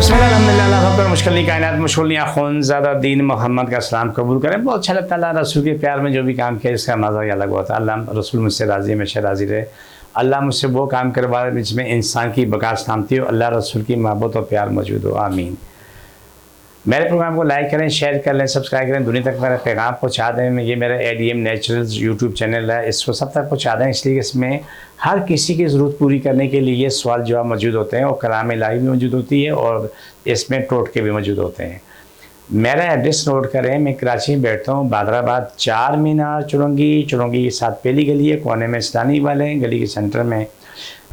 बिस्मिल्लाह मुश्किल कायनात मुश्किल खून ज़्यादा दीन मोहम्मद का सलाम कबूल करें। बहुत अच्छा लगता है अल्लाह रसूल के प्यार में जो भी काम किया इसका मज़ा ही अलग होता है। अल्लाह रसूल मुझसे राज़ी हमेशा राज़ी रहे। अल्लाह मुझसे वो काम करवा जिसमें इंसान की बका सलामती हो, अल्लाह रसूल की मोहब्बत और प्यार मौजूद हो, आमीन। मेरे प्रोग्राम को लाइक करें, शेयर कर लें, सब्सक्राइब करें, दुनिया तक मेरा पैगाम पहुंचा दें। ये मेरा ADM नेचुरल्स यूट्यूब चैनल है, इसको सब तक पहुंचा दें, इसलिए इसमें हर किसी की ज़रूरत पूरी करने के लिए सवाल जवाब मौजूद होते हैं और कलाम इलाही भी मौजूद होती है और इसमें टोटके भी मौजूद होते हैं। मेरा एड्रेस नोट करें, मैं कराची में बैठता हूँ, बादराबाद 4 मीनार चुरंगी के साथ पहली गली है, कोने में इस्लानी वाले हैं, गली के सेंटर में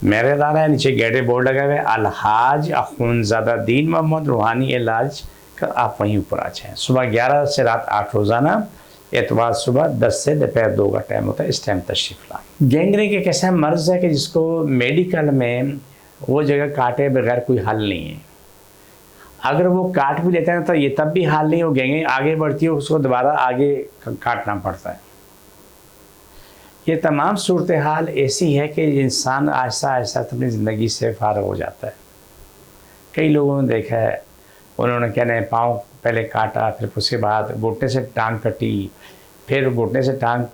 मेरा इदारा है। नीचे गेटे बोर्ड लगा हुआ है, अलहाज अखुनज़ादा दीन मोहम्मद रूहानी इलाज का, आप वहीं ऊपर आ जाएँ। सुबह 11 से रात 8 रोज़ाना, एतवार सुबह 10 से दोपहर 2 का टाइम होता है, इस टाइम तशरीफ़ लाएँ। गैंग्रीन एक ऐसा मर्ज़ है कि जिसको मेडिकल में वो जगह काटे बगैर कोई हल नहीं है। अगर वो काट भी लेते हैं तो ये तब भी हाल नहीं हो, गैंग्रीन आगे बढ़ती है, उसको दोबारा आगे काटना पड़ता है। ये तमाम सूरत हाल ऐसी है कि इंसान आहिस्ता आहिस्ता अपनी ज़िंदगी से फारग हो जाता है। कई लोगों ने देखा है, उन्होंने कहने पाँव पहले काटा, फिर उसके बाद घुटने से टांग कटी, फिर घुटने से टांग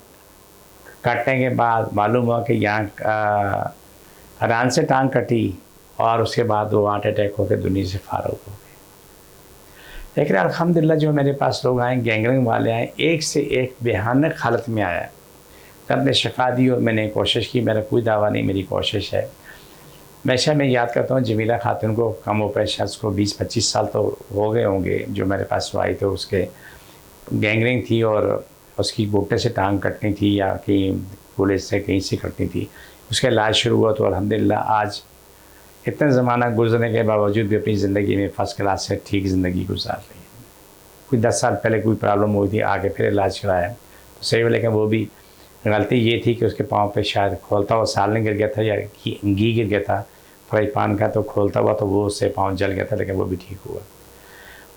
काटने के बाद मालूम हुआ कि यहाँ रान से टांग कटी और उसके बाद वो हार्ट अटैक होकर दुनिया से फारग हो गए। लेकिन अल्हम्दुलिल्लाह जो मेरे पास लोग आए, गैंग्रीन वाले आए, एक से एक भयानक हालत में आया, तब ने शिफा दी और मैंने कोशिश की। मेरा कोई दावा नहीं, मेरी कोशिश है। हमेशा मैं याद करता हूँ जमीला खातून को, कम उपैश उसको 20-25 साल तो हो गए होंगे, जो मेरे पास आई तो उसके गैंग्रीन थी और उसकी घुटने से टांग कटनी थी या कहीं पुलिस से कहीं से कटनी थी। उसका इलाज शुरू हुआ तो अल्हम्दुलिल्लाह आज इतना ज़माना गुजरने के बावजूद भी अपनी ज़िंदगी में फ़र्स्ट क्लास से ठीक ज़िंदगी गुजार रही है। कोई 10 साल पहले कोई प्रॉब्लम हुई थी, आगे फिर इलाज कराया तो सही हुआ, लेकिन वो भी गलती ये थी कि उसके पाँव पे शायद खोलता हुआ साल नहीं गिर गया था या घी गिर गया था फ्राई पान का, तो खोलता हुआ तो वो उससे पाँव जल गया था, लेकिन वो भी ठीक हुआ।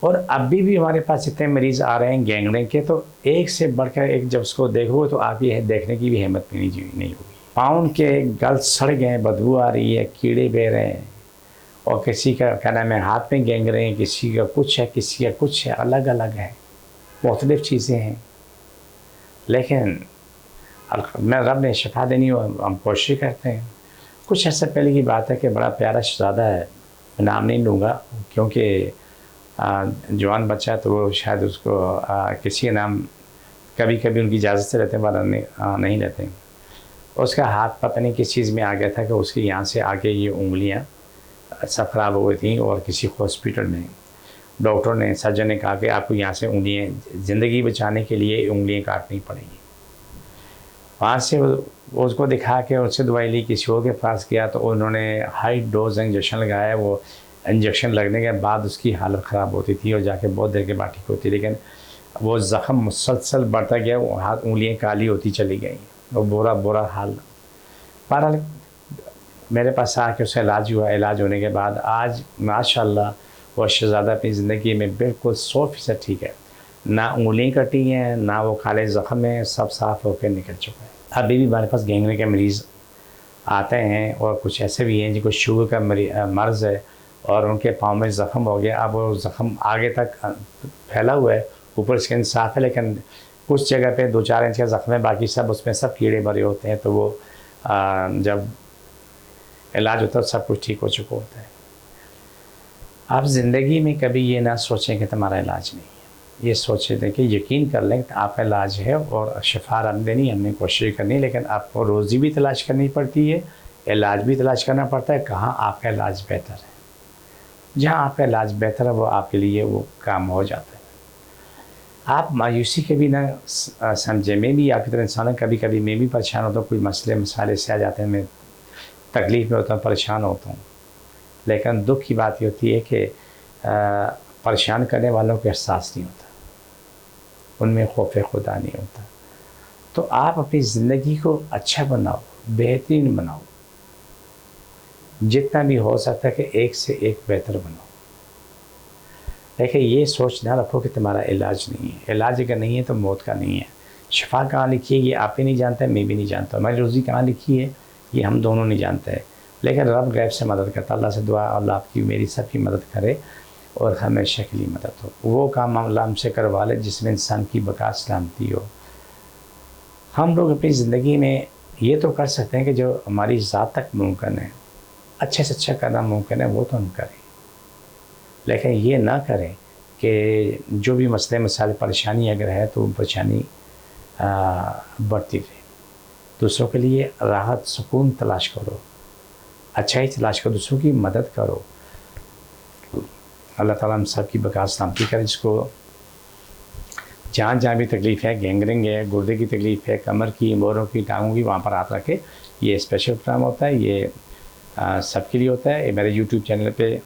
और अभी भी हमारे पास इतने मरीज़ आ रहे हैं गैंग्रीन के, तो एक से बढ़कर एक जब उसको देखोगे तो आप ये देखने की भी हिम्मत भी नहीं होगी। पाँव के गल सड़ गए, बदबू आ रही है, कीड़े बह रहे हैं, और किसी का क्या नाम है हाथ में गैंग्रीन, किसी का कुछ है, किसी का कुछ है, अलग अलग है, मुख्तलिफ़ चीज़ें हैं। लेकिन मैं रब ने शिफा देनी हो, हम कोशिश करते हैं। कुछ ऐसा पहले की बात है कि बड़ा प्यारा शहज़ादा है, मैं नाम नहीं लूँगा क्योंकि जवान बच्चा है तो वो शायद उसको किसी नाम कभी कभी उनकी इजाज़त से रहते हैं, वरना नहीं रहते। उसका हाथ पता नहीं किस चीज़ में आ गया था कि उसके यहाँ से आगे ये उंगलियाँ सब खराब हो गई थी और किसी हॉस्पिटल में डॉक्टर ने, सर्जन ने कहा कि आपको यहाँ से उंगलियाँ, ज़िंदगी बचाने के लिए उंगलियाँ काटनी पड़ेंगी। वहाँ से उसको दिखा के उससे दवाई ली, किसी और के पास गया तो उन्होंने हाई डोज इंजेक्शन लगाया। वो इंजेक्शन लगने के बाद उसकी हालत ख़राब होती थी और जाके बहुत देर के बाद ठीक होती, लेकिन वो ज़ख़म मुसलसल बढ़ता गया, वो हाथ उंगलियाँ काली होती चली गई, वो बुरा हाल। बहरहाल मेरे पास आके उसका इलाज हुआ। इलाज होने के बाद आज माशाल्लाह वो शहज़ादा अपनी ज़िंदगी में बिल्कुल 100% ठीक है। ना उंगलियाँ कटी हैं, ना वो काले ज़ख़म हैं, सब साफ़ होकर निकल चुका है। अभी भी हमारे पास गैंग्रीन के मरीज़ आते हैं और कुछ ऐसे भी हैं जिनको शुगर का मर्ज़ है और उनके पाँव में ज़ख़म हो गया। अब वो ज़ख़म आगे तक फैला हुआ है, ऊपर स्किन साफ़ है, लेकिन कुछ जगह पे 2-4 इंच का ज़ख़म है, बाकी सब उसमें सब कीड़े मरे होते हैं। तो वो जब इलाज होता है सब कुछ ठीक हो चुका होता है। आप ज़िंदगी में कभी ये ना सोचें कि तुम्हारा इलाज नहीं है, ये सोचे थे कि यकीन कर लें कि आपका इलाज है और शिफा रब देनी, हमने कोशिश करनी, लेकिन आपको रोज़ी भी तलाश करनी पड़ती है, इलाज भी तलाश करना पड़ता है। कहाँ आपका इलाज बेहतर है, जहाँ आपका इलाज बेहतर है वो आपके लिए वो काम हो जाता है। आप मायूसी के भी ना समझे, मैं भी आपकी तरह इंसान कभी कभी मैं भी परेशान होता हूँ, कोई मसले मसाले से आ जाते हैं, मैं तकलीफ़ में होता हूँ, परेशान होता हूँ, लेकिन दुख की बात ये होती है कि परेशान करने वालों को एहसास नहीं होता, उनमें खौफ खुदा नहीं होता। तो आप अपनी ज़िंदगी को अच्छा बनाओ, बेहतरीन बनाओ, जितना भी हो सकता है कि एक से एक बेहतर बनाओ। देखिए ये सोच ना रखो कि तुम्हारा इलाज नहीं है, इलाज अगर नहीं है तो मौत का नहीं है। शिफा कहाँ लिखी है ये आप ही नहीं जानते, मैं भी नहीं जानता, हमारी रोज़ी कहाँ लिखी है ये हम दोनों नहीं जानते हैं, लेकिन रब गैब से मदद करता। अल्लाह से दुआ अल्लाह आपकी मेरी सबकी मदद करे और हमेशा के लिए मदद हो। वो काम अल्लाह हमसे करवा ले जिसमें इंसान की बका सलामती हो। हम लोग अपनी ज़िंदगी में ये तो कर सकते हैं कि जो हमारी ज़ात तक मुमकिन है, अच्छे से अच्छा करना मुमकिन है, वो तो हम करें, लेकिन ये ना करें कि जो भी मसले मसाइल परेशानी अगर है तो परेशानी बढ़ती रहे। दूसरों के लिए राहत सुकून तलाश करो, अच्छाई तलाश करो, दूसरों की मदद करो। अल्लाह ताला हम सब की बका सलामती करे। जिसको जहाँ भी तकलीफ़ है, गैंग्रीन है, गुर्दे की तकलीफ़ है, कमर की, मोरों की, टांगों की, वहाँ पर हाथ रखे। ये स्पेशल प्रोग्राम होता है, ये सबके लिए होता है। ये मेरे यूट्यूब चैनल पे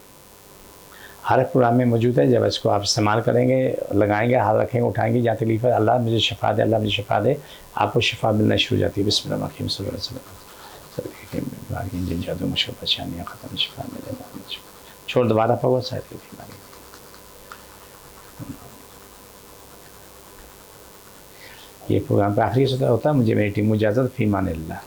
हर एक प्रोग्राम में मौजूद है। जब इसको आप इस्तेमाल करेंगे, लगाएंगे, हाथ रखेंगे, उठाएंगे, जहाँ तकलीफ़ है, अल्लाह मुझे शफ़ा दे, अल्लाह मुझे शफ़ा दे, आपको शफ़ा मिलना शुरू हो जाती है। बिस्मिल्लाह जिन जादू मुश्किल परेशानियाँ ख़त्म, शफ़ा मिले, छोड़ दोबारा पढ़ो शायद की बीमारी। ये प्रोग्राम का आखिरी होता है। मुझे मेरी टीम इजाज़त, फ़ी अमान अल्लाह।